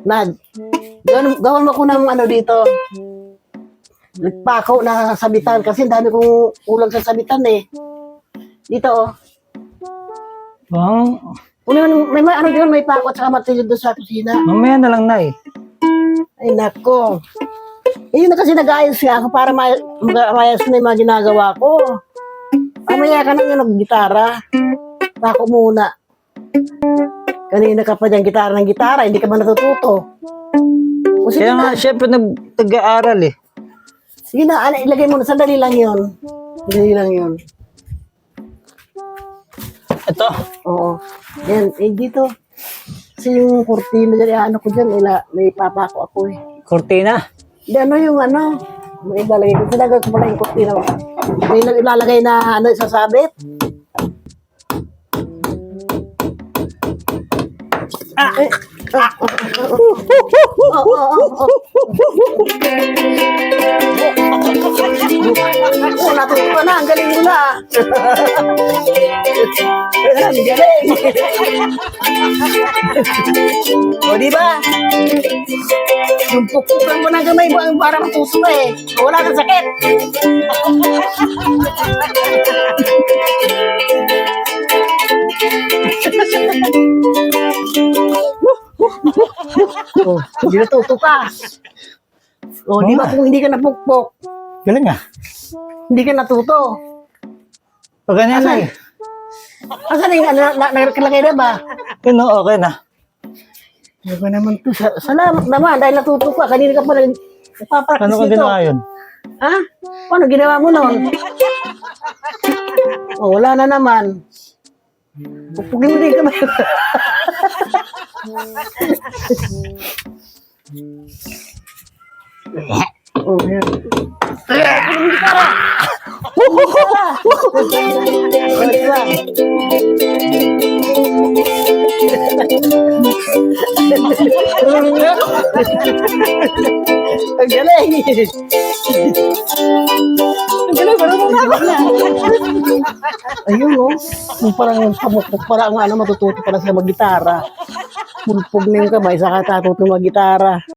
Nad, gawan mo ko ng ano dito. Nagpako na sabitan kasi dami kong ulang sa sabitan eh. Dito oh. Oh, May ano dito, may pako at saka martilyo doon sa kusina. mamaya na lang, Nay. Ay nako. Yun na kasi nag-ayos siya ako para maayos na yung mga ginagawa ko. Mamaya ka nang yung nag-gitara. Pako muna. Kanina ka pa dyan gitara ng gitara, hindi ka ba natututo? O sige Kaya nga, na, syempre, nag-aaral eh. sige na, ilagay mo na, sandali lang yun. Sandali lang yun. Ito. Oo. Yan, dito. Kasi yung kurtina dyan, ano ko dyan, may papako ako eh. Cortina. Hindi, ano yung ano, may ilalagay ko. Sinagal ko pala yung kurtina. May ilalagay na ano, sasabit. Natuto ka na, ang galing mo na. Ang galing. O, di ba? Yung pupukan mo na gamay mo para matuto ka eh. Wala kang sakit. Oh, hindi natuto ka. Oh, di ba kung hindi ka napukpok, Galing ah. hindi ka natuto. Pag ganyan, Nay. Asan na yung nakalagay na ba? Yun, no, okay na. Ano ba naman to? Salamat naman dahil natuto ka. Kanina ka pa nagpapractice Ano ka nito. ginawa yun? Ha? Paano ginawa mo nun? Oh, wala na naman. Pupugin mo din ka ba? Oh, yan. Ang gitara! Oh, diba? Ang galing! Ang galing, parang na. Ayun, oh. Yung parang pamukpok, parang ano, matututo pala siya mag-gitara. Pulpog na yung kamay, saka tatuto mag-gitara.